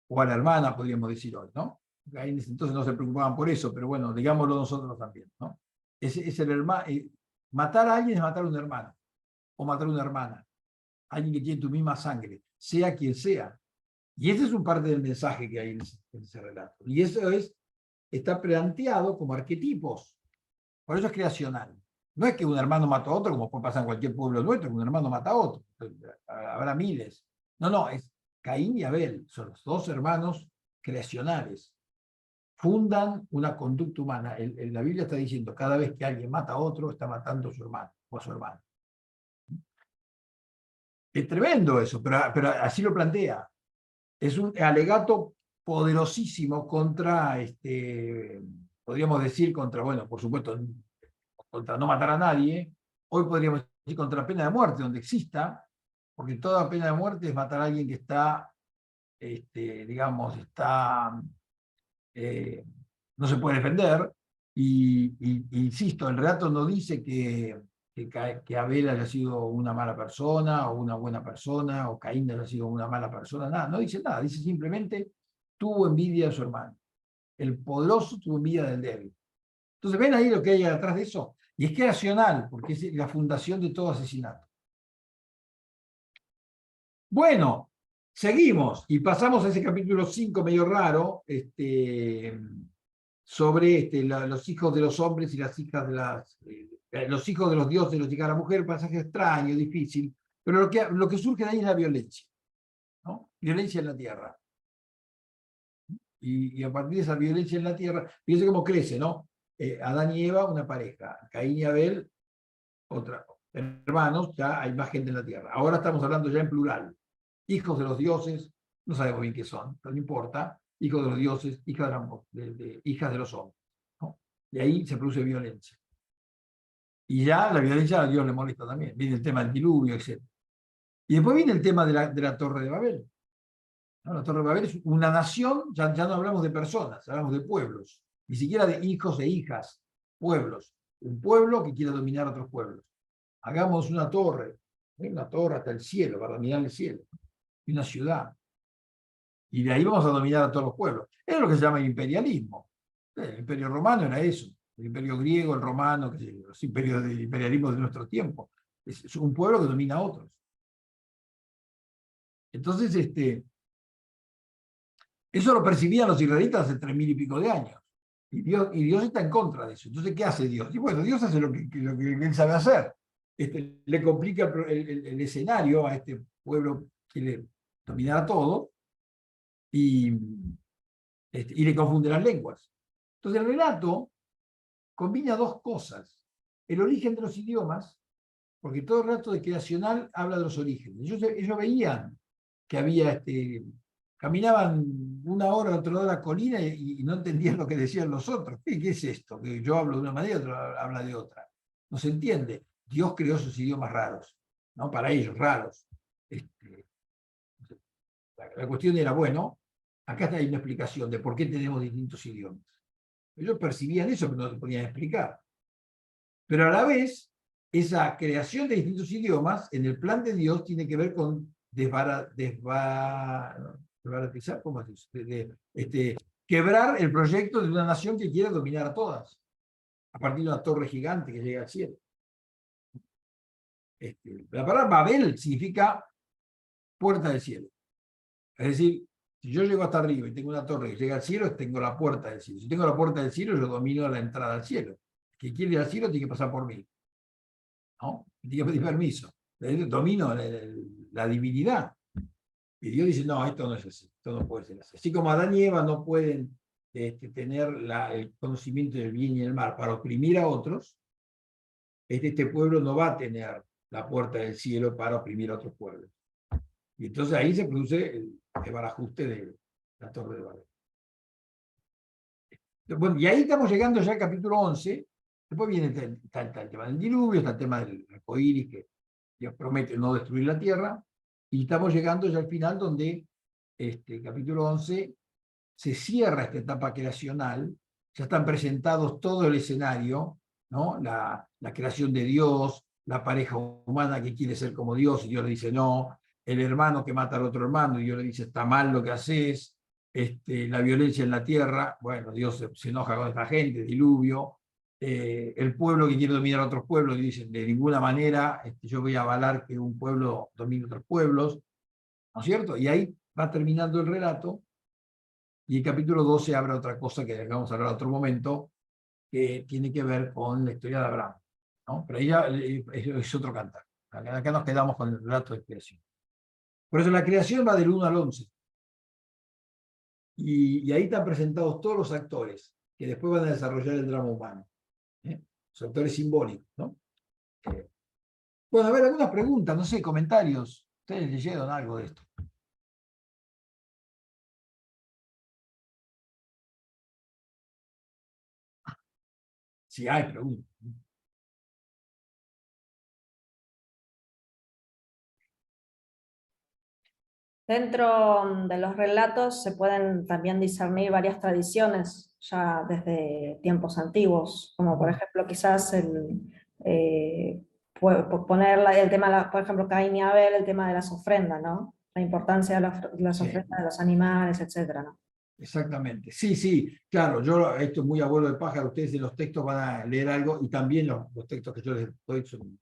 [SPEAKER 1] O a la hermana, podríamos decir hoy, ¿no? Ahí en ese entonces no se preocupaban por eso, pero bueno, digámoslo nosotros también, ¿no? Es el hermano, matar a alguien es matar a un hermano, o matar a una hermana, alguien que tiene tu misma sangre, sea quien sea. Y ese es un parte del mensaje que hay en ese relato. Y eso está planteado como arquetipos. Por eso es creacional. No es que un hermano mata a otro, como puede pasar en cualquier pueblo nuestro, que un hermano mata a otro. Habrá miles. No, es Caín y Abel. Son los dos hermanos creacionales. Fundan una conducta humana. La Biblia está diciendo, cada vez que alguien mata a otro, está matando a su hermano o a su hermana. Es tremendo eso, pero así lo plantea. Es un alegato poderosísimo contra, podríamos decir, contra, bueno, por supuesto, contra no matar a nadie. Hoy podríamos decir contra la pena de muerte, donde exista, porque toda pena de muerte es matar a alguien que está, digamos, no se puede defender. Insisto, el relato no dice que Abel haya sido una mala persona, o una buena persona, o Caín haya sido una mala persona, nada, no dice nada, dice simplemente, tuvo envidia de su hermano. El poderoso tuvo envidia del débil. Entonces, ¿ven ahí lo que hay detrás de eso? Y es creacional, porque es la fundación de todo asesinato. Bueno, seguimos y pasamos a ese capítulo 5 medio raro, sobre los hijos de los hombres y las hijas de los hijos de los dioses, los hijos de la mujer, pasaje extraño, difícil, pero lo que surge de ahí es la violencia, ¿no? Violencia en la tierra. Y a partir de esa violencia en la tierra, fíjense cómo crece, ¿no? Adán y Eva, una pareja, Caín y Abel, otra, hermanos, ya hay más gente en la tierra. Ahora estamos hablando ya en plural. Hijos de los dioses, no sabemos bien qué son, pero no importa, hijos de los dioses, hijas de los hombres, ¿no? Y ahí se produce violencia. Y ya la violencia a Dios le molesta también. Viene el tema del diluvio, etc. Y después viene el tema de la Torre de Babel. ¿No? La Torre de Babel es una nación, ya no hablamos de personas, hablamos de pueblos. Ni siquiera de hijos e hijas, pueblos. Un pueblo que quiere dominar a otros pueblos. Hagamos una torre hasta el cielo, para dominar el cielo. Y una ciudad. Y de ahí vamos a dominar a todos los pueblos. Es lo que se llama el imperialismo. El imperio romano era eso. El imperio griego, el romano, los imperialismos de nuestro tiempo. Es un pueblo que domina a otros. Entonces, eso lo percibían los israelitas hace 3000 y pico de años. Y Dios está en contra de eso. Entonces, ¿qué hace Dios? Y bueno, Dios hace lo que él sabe hacer. Le complica el escenario a este pueblo que quiere dominar a todo y le confunde las lenguas. Entonces, el relato combina dos cosas. El origen de los idiomas, porque todo el relato de creacional habla de los orígenes. Ellos veían que había, caminaban una hora al otro lado de la colina y no entendían lo que decían los otros. ¿Qué es esto? Que yo hablo de una manera y otro habla de otra. No se entiende. Dios creó esos idiomas raros, ¿no? Para ellos, raros. La cuestión era, bueno, acá hay una explicación de por qué tenemos distintos idiomas. Ellos percibían eso, pero no se podían explicar. Pero a la vez, esa creación de distintos idiomas, en el plan de Dios, tiene que ver con desbaratizar, ¿cómo se dice? Quebrar el proyecto de una nación que quiere dominar a todas, a partir de una torre gigante que llega al cielo. La palabra Babel significa puerta del cielo. Es decir, si yo llego hasta arriba y tengo una torre que llega al cielo, tengo la puerta del cielo. Si tengo la puerta del cielo, yo domino la entrada al cielo. El que quiere ir al cielo tiene que pasar por mí, ¿no? Tiene que pedir permiso. Domino la divinidad. Y Dios dice, no, esto no es así, esto no puede ser así. Así como Adán y Eva no pueden tener el conocimiento del bien y el mal para oprimir a otros, este pueblo no va a tener la puerta del cielo para oprimir a otros pueblos. Y entonces ahí se produce el barajuste de la Torre de Babel. Bueno, y ahí estamos llegando ya al capítulo 11. Después viene está el tema del diluvio, está el tema del arcoíris, que Dios promete no destruir la tierra. Y estamos llegando ya al final donde capítulo 11 se cierra esta etapa creacional, ya están presentados todo el escenario, ¿no? La creación de Dios, la pareja humana que quiere ser como Dios y Dios le dice no, el hermano que mata al otro hermano y Dios le dice está mal lo que haces, la violencia en la tierra, bueno, Dios se enoja con esta gente, diluvio, el pueblo que quiere dominar a otros pueblos y dice de ninguna manera yo voy a avalar que un pueblo domine otros pueblos, ¿no es cierto? Y ahí va terminando el relato y el capítulo 12 abre otra cosa que vamos a hablar en otro momento, que tiene que ver con la historia de Abraham, ¿no? Pero ahí ya es otro cantar. Acá nos quedamos con el relato de creación. Por eso la creación va del 1 al 11. Y ahí están presentados todos los actores que después van a desarrollar el drama humano. Los actores simbólicos, ¿no? Bueno, a ver, algunas preguntas, no sé, comentarios. ¿Ustedes leyeron algo de esto? Sí, hay preguntas.
[SPEAKER 5] Dentro de los relatos se pueden también discernir varias tradiciones ya desde tiempos antiguos, como por ejemplo quizás poner el tema, por ejemplo, Caín y Abel, el tema de las ofrendas, ¿no? La importancia de las
[SPEAKER 1] Sí.
[SPEAKER 5] ofrendas de los animales, etcétera, ¿no?
[SPEAKER 1] Exactamente. Sí, sí, claro, yo esto es muy abuelo de pájaro, ustedes en los textos van a leer algo y también los textos que yo les doy son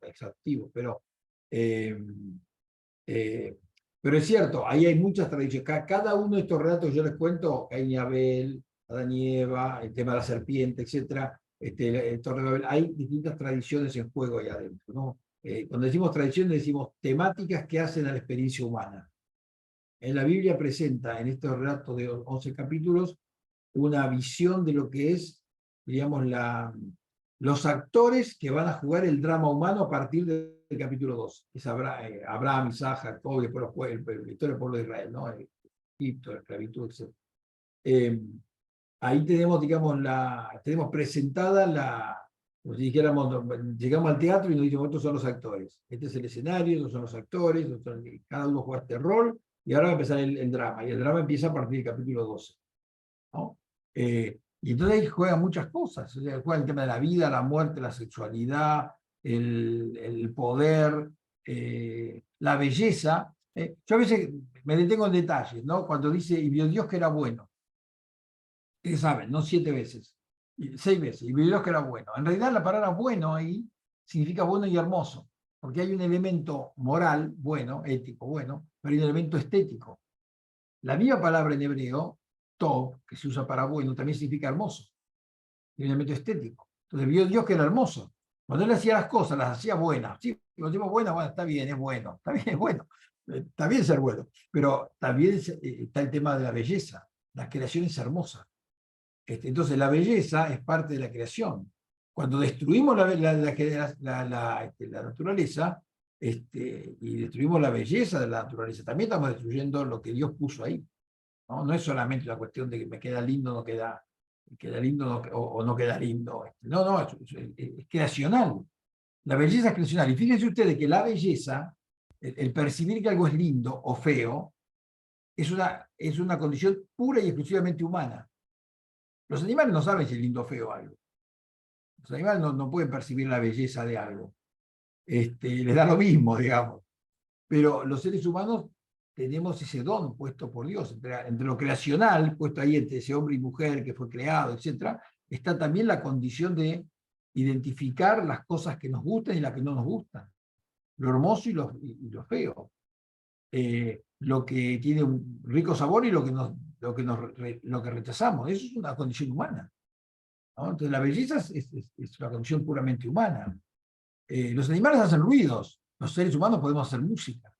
[SPEAKER 1] exhaustivos, eh, eh, pero es cierto, ahí hay muchas tradiciones. Cada uno de estos relatos que yo les cuento, Caín y Abel, Adán y Eva, el tema de la serpiente, etcétera, el Torre de Babel, hay distintas tradiciones en juego ahí adentro, ¿no? Cuando decimos tradiciones, decimos temáticas que hacen a la experiencia humana. En la Biblia presenta, en estos relatos de 11 capítulos, una visión de lo que es, digamos, los actores que van a jugar el drama humano a partir del capítulo 2. Es Abraham, Isaac, Jacob, y después la historia del pueblo de Israel, ¿no? Egipto, la esclavitud, etc. Ahí tenemos, digamos, tenemos presentada como si dijéramos, llegamos al teatro y nos dicen, estos son los actores. Este es el escenario, estos son los actores, cada uno juega este rol, y ahora va a empezar el drama. Y el drama empieza a partir del capítulo 12. ¿No? Y entonces ahí juegan muchas cosas. O sea, juega el tema de la vida, la muerte, la sexualidad, el poder, la belleza. Yo a veces me detengo en detalles, ¿no? Cuando dice, y vio Dios que era bueno. Ustedes saben, no 7 veces, 6 veces, y vio Dios que era bueno. En realidad la palabra bueno ahí significa bueno y hermoso, porque hay un elemento moral, bueno, ético, bueno, pero hay un elemento estético. La misma palabra en hebreo, tov, que se usa para bueno, también significa hermoso. Hay un elemento estético. Entonces vio Dios que era hermoso. Cuando él hacía las cosas, las hacía buenas. Sí, cuando decimos buenas, bueno, está bien, es bueno. Está bien, es bueno. Está bien ser bueno. Pero también está el tema de la belleza. La creación es hermosa. Entonces la belleza es parte de la creación. Cuando destruimos la naturaleza, y destruimos la belleza de la naturaleza, también estamos destruyendo lo que Dios puso ahí. No, no es solamente una cuestión de que me queda lindo, no queda lindo o no queda lindo. No, no, es creacional. La belleza es creacional. Y fíjense ustedes que la belleza, el percibir que algo es lindo o feo, es una condición pura y exclusivamente humana. Los animales no saben si es lindo o feo algo. Los animales no pueden percibir la belleza de algo. Les da lo mismo, digamos. Pero los seres humanos tenemos ese don puesto por Dios. Entre lo creacional, puesto ahí entre ese hombre y mujer que fue creado, etc., está también la condición de identificar las cosas que nos gustan y las que no nos gustan. Lo hermoso y lo feo. Lo que tiene un rico sabor y lo que rechazamos. Eso es una condición humana, ¿no? Entonces la belleza es una condición puramente humana. Los animales hacen ruidos, los seres humanos podemos hacer música,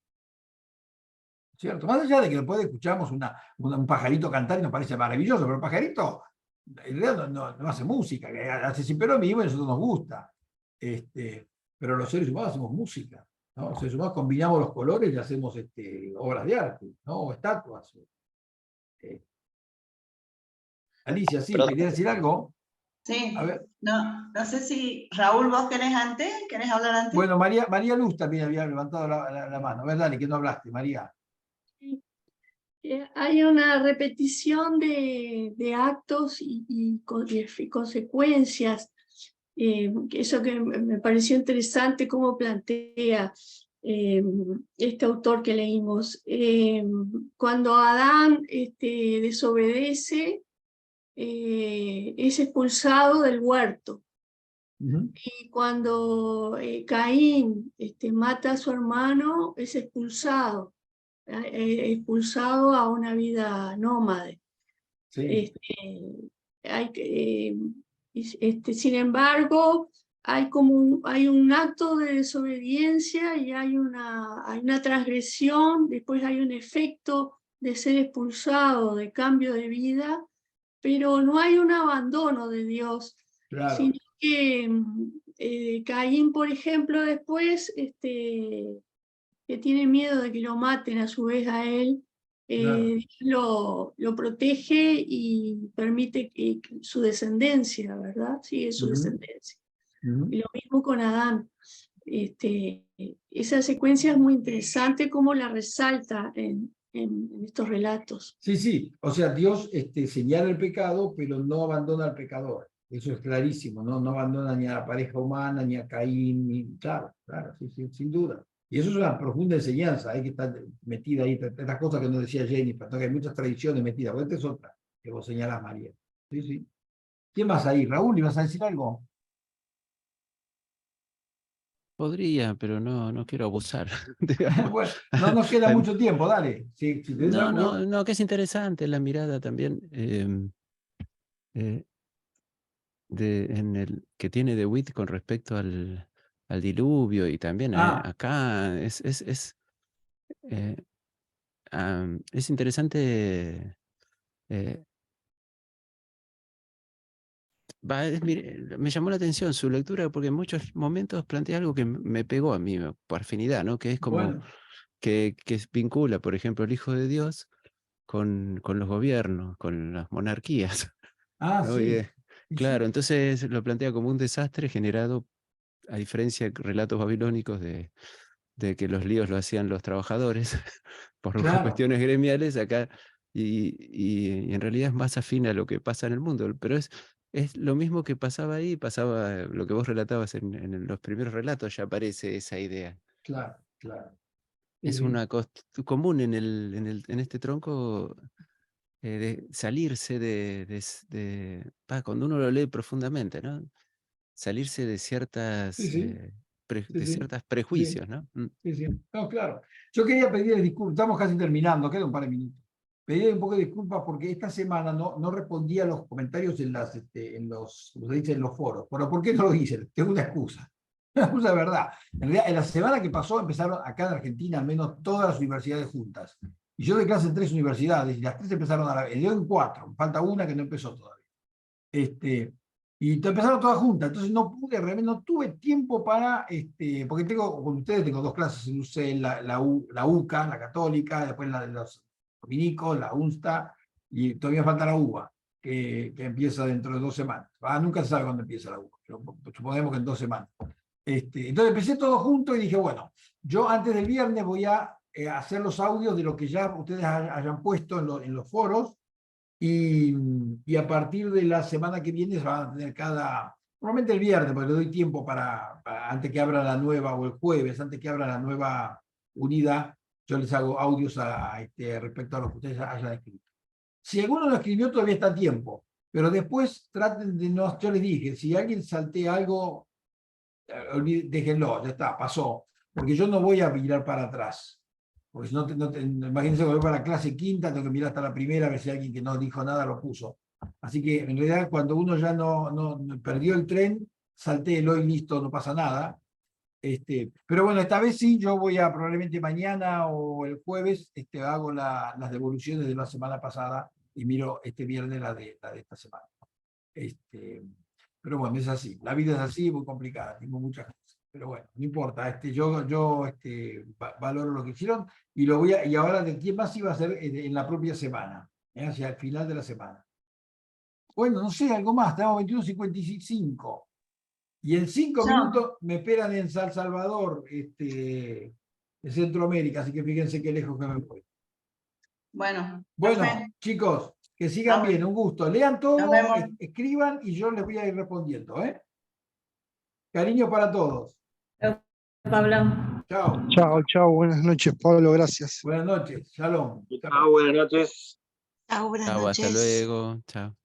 [SPEAKER 1] ¿cierto? Más allá de que después escuchamos un pajarito cantar y nos parece maravilloso, pero el pajarito en realidad no hace música, hace siempre lo mismo y a nosotros nos gusta. Pero los seres humanos hacemos música, ¿no? Los seres humanos combinamos los colores y hacemos obras de arte, ¿no? O estatuas. Alicia, sí,
[SPEAKER 6] Perdón.
[SPEAKER 1] ¿querías decir algo?
[SPEAKER 4] Sí,
[SPEAKER 1] A ver,
[SPEAKER 4] no sé si Raúl, vos querés hablar antes.
[SPEAKER 1] bueno, María Luz también había levantado la mano. A ver, dale, que no hablaste, María.
[SPEAKER 6] Hay una repetición de actos y consecuencias. Eso que me pareció interesante cómo plantea este autor que leímos. Cuando Adán desobedece, es expulsado del huerto.
[SPEAKER 1] Ujú.
[SPEAKER 6] Y cuando Caín mata a su hermano, es expulsado a una vida nómade.
[SPEAKER 1] Sí,
[SPEAKER 6] Sin embargo, hay un acto de desobediencia y hay una transgresión, después hay un efecto de ser expulsado, de cambio de vida, pero no hay un abandono de Dios,
[SPEAKER 1] claro,
[SPEAKER 6] sino que Caín, por ejemplo, después que tiene miedo de que lo maten a su vez a él,
[SPEAKER 1] claro.
[SPEAKER 6] lo protege y permite que su descendencia, ¿verdad? Sigue su
[SPEAKER 1] Ujú,
[SPEAKER 6] descendencia.
[SPEAKER 1] ujú.
[SPEAKER 6] Y lo mismo con Adán. Esa secuencia es muy interesante como la resalta en estos relatos.
[SPEAKER 1] Sí, sí, o sea, Dios señala el pecado, pero no abandona al pecador. Eso es clarísimo, ¿no? No abandona ni a la pareja humana, ni a Caín, ni... Claro, claro, sí, sí, sin duda. Y eso es una profunda enseñanza, hay que estar metida ahí, estas cosas que nos decía Jennifer, ¿no? Que hay muchas tradiciones metidas. Esta es otra que vos señalás, María. Sí, sí. ¿Quién más ahí? Raúl, ¿ibas a decir algo?
[SPEAKER 2] Podría, pero no quiero abusar, digamos.
[SPEAKER 1] Bueno, no nos queda mucho tiempo, dale. Si tenés algo...
[SPEAKER 2] No, que es interesante la mirada también eh, que tiene De Witt con respecto al diluvio y también
[SPEAKER 1] Ah,
[SPEAKER 2] acá eh, es interesante. eh, me llamó la atención su lectura porque en muchos momentos plantea algo que me pegó a mí por afinidad, ¿no? Que es como
[SPEAKER 1] bueno.
[SPEAKER 2] que vincula, por ejemplo, el Hijo de Dios con los gobiernos, con las monarquías,
[SPEAKER 1] Ah,
[SPEAKER 2] ¿no?
[SPEAKER 1] sí. Y
[SPEAKER 2] Claro,
[SPEAKER 1] sí,
[SPEAKER 2] entonces lo plantea como un desastre generado, a diferencia de relatos babilónicos de que los líos lo hacían los trabajadores por
[SPEAKER 1] claro.
[SPEAKER 2] cuestiones gremiales, acá, y en realidad es más afín a lo que pasa en el mundo, pero es lo mismo que pasaba ahí, pasaba lo que vos relatabas en los primeros relatos, ya aparece esa idea.
[SPEAKER 1] Claro, claro. Sí,
[SPEAKER 2] Es
[SPEAKER 1] sí.
[SPEAKER 2] una común en este tronco de salirse cuando uno lo lee profundamente, ¿no? Salirse de
[SPEAKER 1] Sí, sí, sí,
[SPEAKER 2] de
[SPEAKER 1] sí.
[SPEAKER 2] ciertos
[SPEAKER 1] Sí.
[SPEAKER 2] prejuicios, ¿no?
[SPEAKER 1] Sí, sí. No, claro. Yo quería pedirle disculpas, estamos casi terminando, quedan un par de minutos. Pedirle un poco de disculpas porque esta semana no respondí a los comentarios como se dice, en los foros. Pero ¿por qué no lo hice? Tengo una excusa. Una excusa de verdad. En realidad, en la semana que pasó empezaron acá en Argentina al menos todas las universidades juntas. Y yo doy clase en 3 universidades y las 3 empezaron a la vez. Yo en 4, falta una que no empezó todavía. Y empezaron todas juntas, entonces no pude, realmente no tuve tiempo para, porque con ustedes tengo 2 clases en UCE, la UCA, la católica, después la de los dominicos, la UNSTA, y todavía falta la UBA, que empieza dentro de 2 semanas. Nunca se sabe cuándo empieza la UBA, pero suponemos que en 2 semanas. Entonces empecé todo junto y dije, bueno, yo antes del viernes voy a hacer los audios de lo que ya ustedes hayan puesto en los foros, y a partir de la semana que viene se van a tener probablemente el viernes, porque le doy tiempo antes que abra la nueva, o el jueves, antes que abra la nueva unidad, yo les hago audios respecto a lo que ustedes hayan escrito. Si alguno lo escribió, todavía está a tiempo, pero después traten de no, yo les dije, si alguien saltea algo, déjenlo, ya está, pasó, porque yo no voy a mirar para atrás. Porque si no, imagínense que voy para la clase quinta, tengo que mirar hasta la primera a ver si alguien que no dijo nada lo puso. Así que en realidad cuando uno ya no perdió el tren, saltéelo y listo, no pasa nada. Pero bueno, esta vez sí, yo voy a probablemente mañana o el jueves hago las devoluciones de la semana pasada y miro este viernes la de esta semana. Pero bueno, es así, la vida es así, muy complicada, tengo muchas cosas. Pero bueno, no importa, yo valoro lo que hicieron y ahora de quién más iba a ser en la propia semana, hacia el final de la semana. Bueno, no sé, algo más, tenemos 21:55. Y en 5
[SPEAKER 4] Chao.
[SPEAKER 1] minutos me esperan en San Salvador, en Centroamérica, así que fíjense qué lejos que me voy.
[SPEAKER 4] Bueno,
[SPEAKER 1] Bueno,
[SPEAKER 4] perfecto.
[SPEAKER 1] chicos, que sigan
[SPEAKER 4] Ah,
[SPEAKER 1] bien, un gusto. Lean todo,
[SPEAKER 4] Nos vemos.
[SPEAKER 1] escriban y yo les voy a ir respondiendo, ¿eh? Cariño para todos.
[SPEAKER 5] Pablo.
[SPEAKER 1] Chao.
[SPEAKER 7] Chao, chao, buenas noches, Pablo, gracias.
[SPEAKER 1] Buenas noches. Shalom. Chao.
[SPEAKER 8] Chao, buenas noches.
[SPEAKER 4] Chao, buenas
[SPEAKER 2] Chao, hasta
[SPEAKER 4] noches.
[SPEAKER 2] luego. Chao.